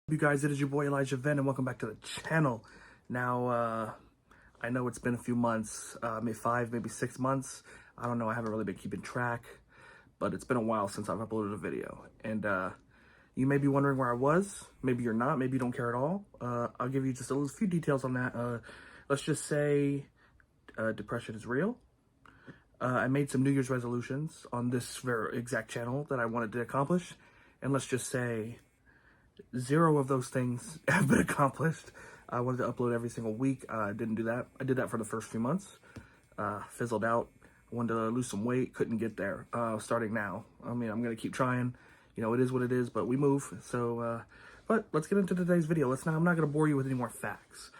You guys, it is your boy Elijah Venn, and welcome back to the channel. Now, I know it's been a few months, maybe 5, maybe 6 months. I don't know, I haven't really been keeping track, but it's been a while since I've uploaded a video. And you may be wondering where I was. Maybe you're not, maybe you don't care at all. I'll give you just a few details on that. Let's just say depression is real. I made some New Year's resolutions on this very exact channel that I wanted to accomplish. And let's just say 0 of those things have been accomplished. I wanted to upload every single week. I didn't do that. I did that for the first few months. Fizzled out. Wanted to lose some weight. Couldn't get there. Starting now. I mean, I'm going to keep trying. You know, it is what it is, but we move. So, but let's get into today's video. I'm not going to bore you with any more facts.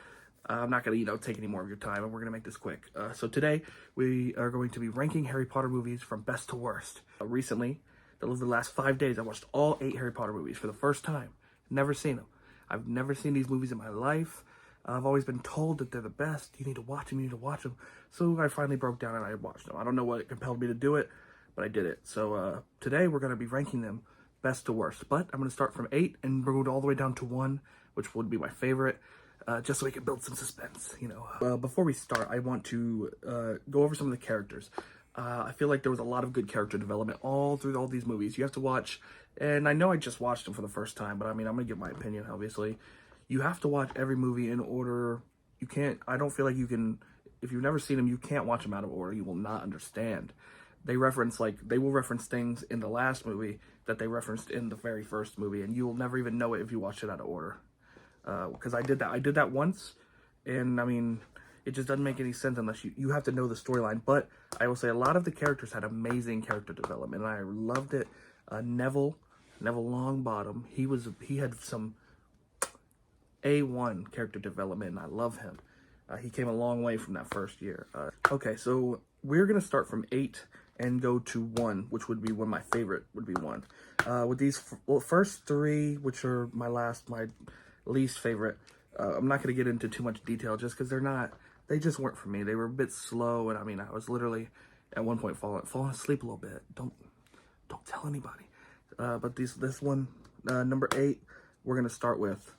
I'm not going to, take any more of your time, and we're going to make this quick. So today, we are going to be ranking Harry Potter movies from best to worst. Recently, the last 5 days, I watched all 8 Harry Potter movies for the first time. Never seen them. I've never seen these movies in my life. I've always been told that they're the best. You need to watch them. You need to watch them. So I finally broke down and I watched them. I don't know what compelled me to do it, but I did it. So today we're going to be ranking them best to worst. But I'm going to start from 8 and go all the way down to 1, which would be my favorite, just so we can build some suspense, Before we start, I want to go over some of the characters. I feel like there was a lot of good character development all through all these movies. You have to watch, and I know I just watched them for the first time, but I mean, I'm going to give my opinion, obviously. You have to watch every movie in order. You can't, I don't feel like you can, if you've never seen them, you can't watch them out of order. You will not understand. They will reference things in the last movie that they referenced in the very first movie, and you will never even know it if you watch it out of order. Because I did that once, and I mean, it just doesn't make any sense unless you have to know the storyline. But I will say a lot of the characters had amazing character development, and I loved it. Neville Longbottom, he had some A1 character development, and I love him. He came a long way from that first year. Okay, so we're gonna start from 8 and go to 1, which would be my favorite would be 1. With these first 3, which are my least favorite, I'm not gonna get into too much detail just because they just weren't for me. They were a bit slow, and I mean, I was literally at one point falling asleep a little bit. Don't tell anybody. But this one, number 8, we're gonna start with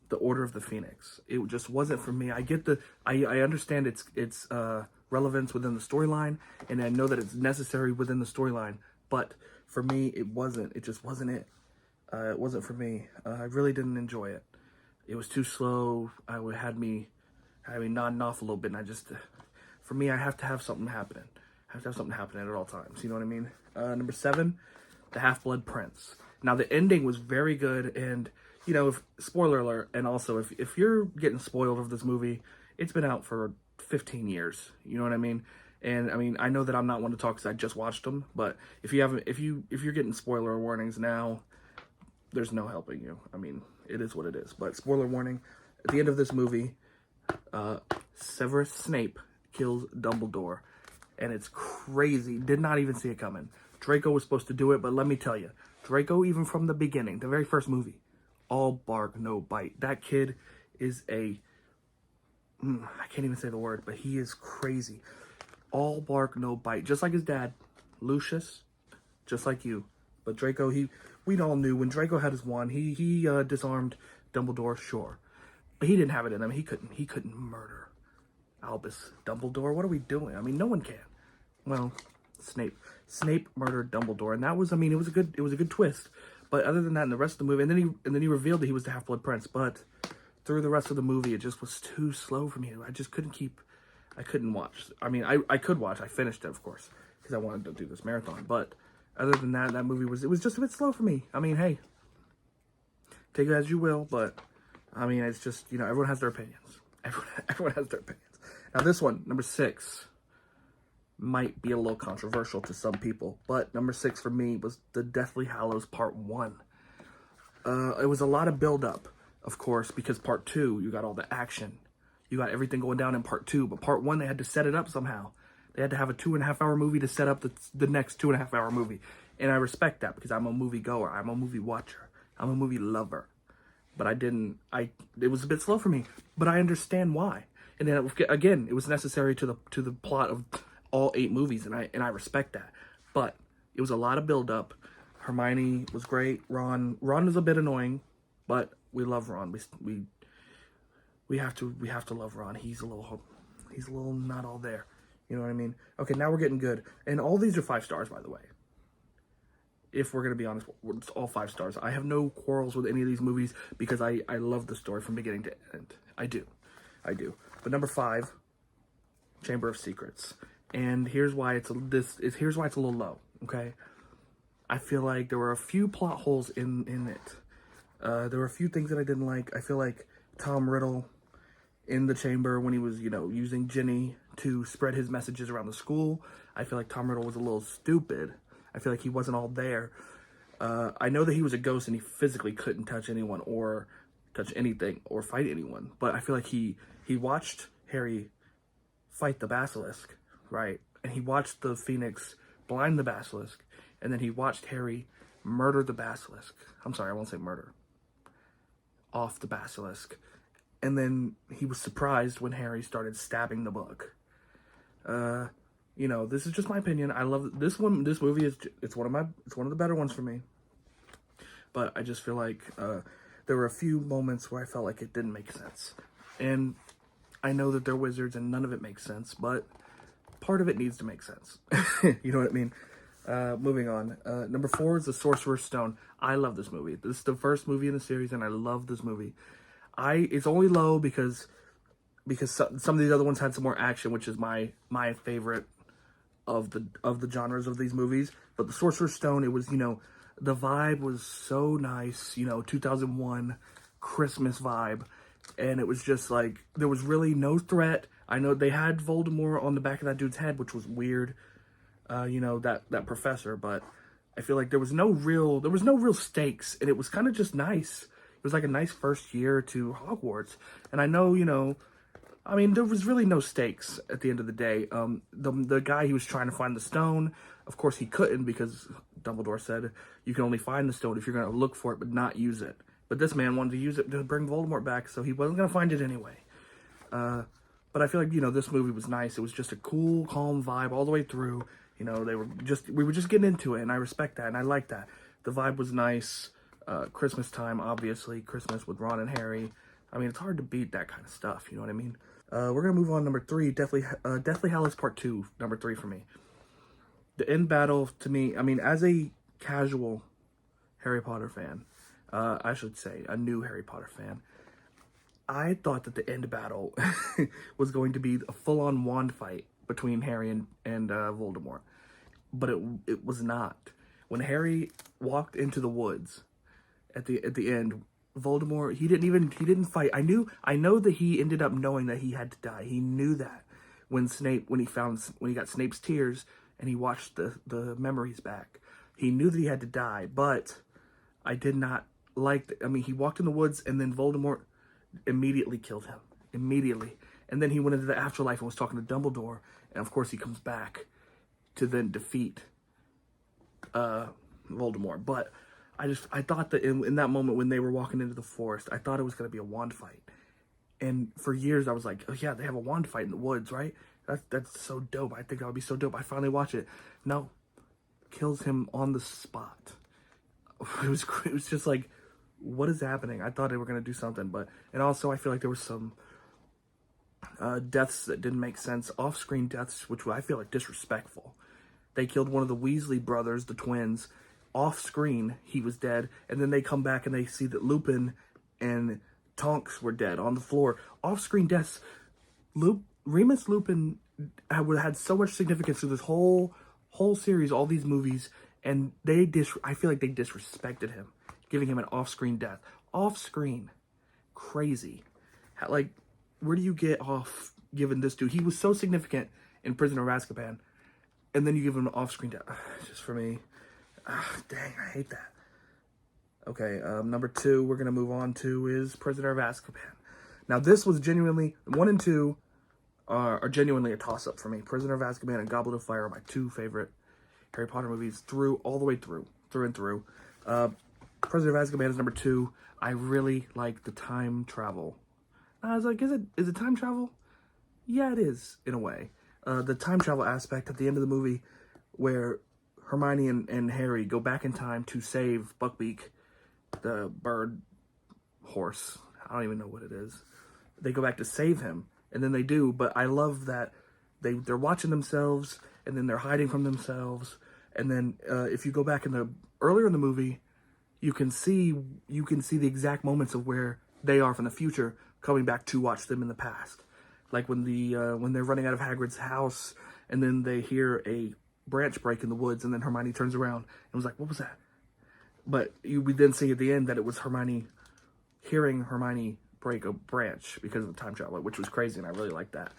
the Order of the Phoenix. It just wasn't for me. I understand its relevance within the storyline, and I know that it's necessary within the storyline. But for me, it wasn't. It just wasn't it. It wasn't for me. I really didn't enjoy it. It was too slow. Had me nodding off a little bit, and for me, I have to have something happening. I have to have something happening at all times. You know what I mean? Number 7, The Half-Blood Prince. Now, the ending was very good, and, spoiler alert, and also, if you're getting spoiled of this movie, it's been out for 15 years. You know what I mean? And, I mean, I know that I'm not one to talk because I just watched them, but if you're getting spoiler warnings now, there's no helping you. I mean, it is what it is. But spoiler warning, at the end of this movie, Severus Snape kills Dumbledore, and it's crazy. Did not even see it coming. Draco was supposed to do it, but let me tell you, Draco, even from the beginning, the very first movie, all bark, no bite. That kid is I can't even say the word, but he is crazy. All bark, no bite, just like his dad, Lucius, just like you. But Draco, we all knew when Draco had his wand, he disarmed Dumbledore, sure. But he didn't have it in him. He couldn't murder Albus Dumbledore. What are we doing? I mean, no one can. Well, Snape murdered Dumbledore, and that was, I mean, it was a good twist. But other than that, in the rest of the movie, and then he revealed that he was the Half-Blood Prince. But through the rest of the movie, it just was too slow for me. I just couldn't watch. I mean, I could watch. I finished it, of course, because I wanted to do this marathon. But other than that, that movie was just a bit slow for me. I mean, hey, take it as you will, but I mean, it's just, everyone has their opinions. Everyone has their opinions. Now, this one, number 6, might be a little controversial to some people, but number 6 for me was the Deathly Hallows Part 1. It was a lot of build-up, of course, because Part 2, you got all the action. You got everything going down in Part 2, but Part 1, they had to set it up somehow. They had to have a 2.5-hour movie to set up the next 2.5-hour movie. And I respect that because I'm a movie goer. I'm a movie watcher. I'm a movie lover. But it was a bit slow for me, but I understand why. And then again, it was necessary to the plot of all 8 movies, and I respect that. But it was a lot of build up. Hermione was great. Ron was a bit annoying, but love Ron. We have to love Ron. He's a little not all there. You know what I mean? Okay, now we're getting good. And all these are 5 stars, by the way. If we're going to be honest, it's all 5 stars. I have no quarrels with any of these movies because I love the story from beginning to end. I do. But number 5, Chamber of Secrets. And here's why it's a little low, okay? I feel like there were a few plot holes in it. There were a few things that I didn't like. I feel like Tom Riddle in the chamber when he was, using Ginny to spread his messages around the school. I feel like Tom Riddle was a little stupid. I feel like he wasn't all there. I know that he was a ghost and he physically couldn't touch anyone or touch anything or fight anyone. But I feel like he watched Harry fight the basilisk, right? And he watched the Phoenix blind the basilisk. And then he watched Harry murder the basilisk. I'm sorry, I won't say murder. Off the basilisk. And then he was surprised when Harry started stabbing the book. This is just my opinion. I love this one. This movie it's one of the better ones for me. But I just feel like there were a few moments where I felt like it didn't make sense. And I know that they're wizards and none of it makes sense, but part of it needs to make sense. You know what I mean? Moving on. Number 4 is The Sorcerer's Stone. I love this movie. This is the first movie in the series, and I love this movie. It's only low because some of these other ones had some more action, which is my favorite of the genres of these movies. But The Sorcerer's Stone, it was, the vibe was so nice, 2001 Christmas vibe. And it was just like, there was really no threat. I know they had Voldemort on the back of that dude's head, which was weird. That professor, but I feel like there was no real stakes, and it was kind of just nice. It was like a nice first year to Hogwarts. And I know, there was really no stakes at the end of the day. The guy, he was trying to find the stone. Of course, he couldn't because Dumbledore said you can only find the stone if you're going to look for it but not use it. But this man wanted to use it to bring Voldemort back, so he wasn't going to find it anyway. But I feel like, this movie was nice. It was just a cool, calm vibe all the way through. We were just getting into it, and I respect that, and I like that. The vibe was nice. Christmas time, obviously. Christmas with Ron and Harry. I mean, it's hard to beat that kind of stuff, you know what I mean? We're going to move on. Number 3, Deathly Hallows Part 2, number 3 for me. The end battle, to me, as a casual Harry Potter fan, I should say, a new Harry Potter fan, I thought that the end battle was going to be a full-on wand fight between Harry and Voldemort. But it was not. When Harry walked into the woods at the end, Voldemort, he didn't fight. I know that he ended up knowing that he had to die. He knew that when he got Snape's tears and he watched the memories back. He knew that he had to die, but I did not like he walked in the woods and then Voldemort immediately killed him. Immediately. And then he went into the afterlife and was talking to Dumbledore. And of course he comes back to then defeat Voldemort. But I thought that in that moment when they were walking into the forest, I thought it was going to be a wand fight. And for years I was like, oh yeah, they have a wand fight in the woods, right? That's so dope. I think that would be so dope. I finally watch it. No. Kills him on the spot. It was just like, what is happening? I thought they were going to do something. And also I feel like there was some deaths that didn't make sense, off-screen deaths, which I feel like disrespectful. They killed one of the Weasley brothers, the twins, off-screen. He was dead, and then they come back and they see that Lupin and Tonks were dead on the floor. Off-screen deaths. Remus Lupin had so much significance through this whole series, all these movies, and I feel like they disrespected him, giving him an off-screen death. Off-screen. Crazy. Like, where do you get off giving this dude? He was so significant in Prisoner of Azkaban, and then you give him an off-screen death. Just for me. Dang, I hate that. Okay, number 2 we're going to move on to is Prisoner of Azkaban. Now, this was genuinely, 1 and 2 are genuinely a toss-up for me. Prisoner of Azkaban and Goblet of Fire are my 2 favorite Harry Potter movies all the way through and through. Prisoner of Azkaban is number 2. I really like the time travel. I was like, is it time travel? Yeah, it is, in a way. The time travel aspect at the end of the movie where Hermione and Harry go back in time to save Buckbeak, the bird horse. I don't even know what it is. They go back to save him, and then they do. But I love that they're watching themselves, and then they're hiding from themselves. And then if you go back earlier in the movie, you can see the exact moments of where they are from the future coming back to watch them in the past. Like when they're running out of Hagrid's house, and then they hear a branch break in the woods, and then Hermione turns around and was like, "What was that?" But we then see at the end that it was Hermione hearing Hermione break a branch because of the time travel, which was crazy, and I really liked that.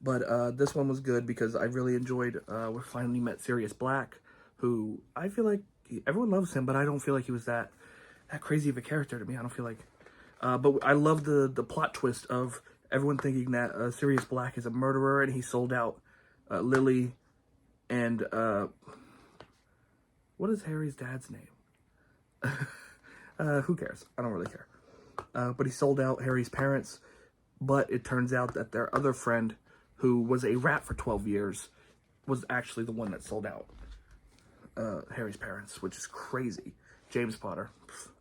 But this one was good because I really enjoyed. We finally met Sirius Black, who I feel like everyone loves him, but I don't feel like he was that crazy of a character to me. I don't feel like. But I love the plot twist of everyone thinking that Sirius Black is a murderer and he sold out Lily and what is Harry's dad's name? Who cares? I don't really care. But he sold out Harry's parents, but it turns out that their other friend, who was a rat for 12 years, was actually the one that sold out Harry's parents, which is crazy. James Potter.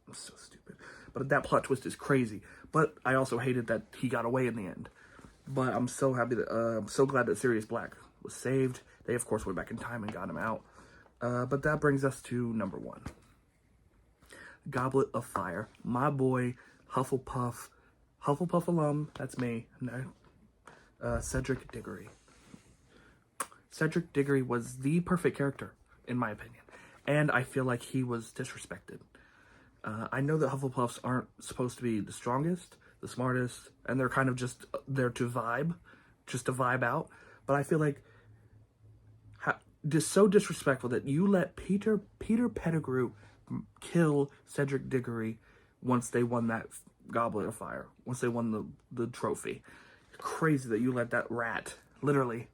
I'm so stupid. But that plot twist is crazy. But I also hated that he got away in the end. But I'm so happy that I'm so glad that Sirius Black was saved. They of course went back in time and got him out. But that brings us to number 1. Goblet of Fire. My boy Hufflepuff alum. That's me. Cedric Diggory. Cedric Diggory was the perfect character in my opinion, and I feel like he was disrespected. I know that Hufflepuffs aren't supposed to be the strongest, the smartest, and they're kind of just there to vibe out. But I feel like just so disrespectful that you let Peter Pettigrew kill Cedric Diggory once they won that Goblet of Fire, once they won the trophy. Crazy that you let that rat literally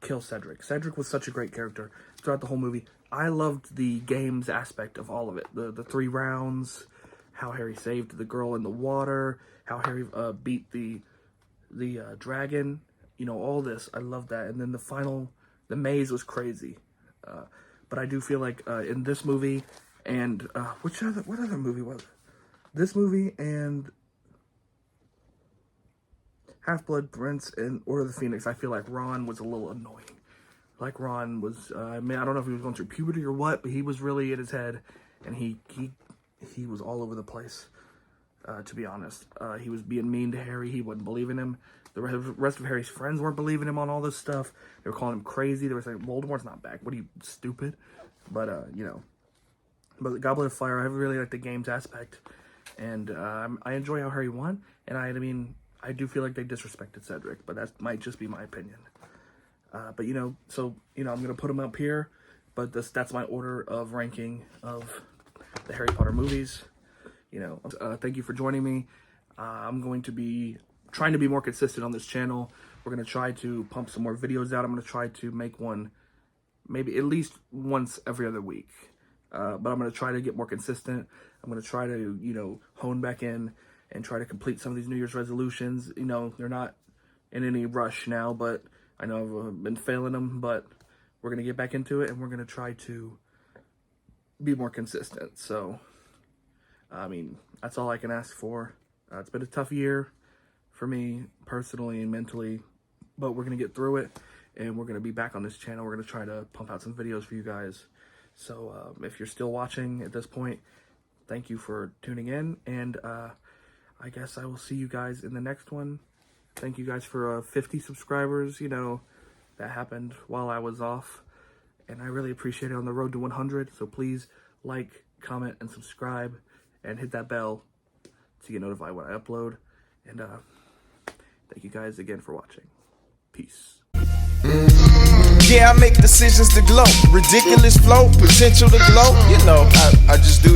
kill Cedric. Cedric was such a great character throughout the whole movie. I loved the games aspect of all of it. The 3 rounds, how Harry saved the girl in the water, how Harry beat the dragon. You know, all this. I love that. And then the maze was crazy. But I do feel like in this movie and what other movie was it? This movie and Half-Blood Prince and Order of the Phoenix, I feel like Ron was a little annoying. Like Ron was, I don't know if he was going through puberty or what, but he was really in his head, and he was all over the place, to be honest. He was being mean to Harry. He wasn't believing him. The rest of Harry's friends weren't believing him on all this stuff. They were calling him crazy. They were saying, Voldemort's not back. What are you, stupid? But, but the Goblet of Fire, I really like the games aspect, and I enjoy how Harry won, and I do feel like they disrespected Cedric, but that might just be my opinion. But I'm going to put them up here, but that's my order of ranking of the Harry Potter movies. Thank you for joining me. I'm going to be trying to be more consistent on this channel. We're going to try to pump some more videos out. I'm going to try to make one maybe at least once every other week. But I'm going to try to get more consistent. I'm going to try to, hone back in and try to complete some of these New Year's resolutions. They're not in any rush now, but I know I've been failing them, but we're going to get back into it, and we're going to try to be more consistent. So, that's all I can ask for. It's been a tough year for me, personally and mentally, but we're going to get through it, and we're going to be back on this channel. We're going to try to pump out some videos for you guys. So, if you're still watching at this point, thank you for tuning in, and I guess I will see you guys in the next one. Thank you guys for 50 subscribers. That happened while I was off, and I really appreciate it on the road to 100. So please like, comment, and subscribe, and hit that bell to get notified when I upload. And thank you guys again for watching. Peace. Yeah, I make decisions to glow. Ridiculous flow, potential to glow. I just do that.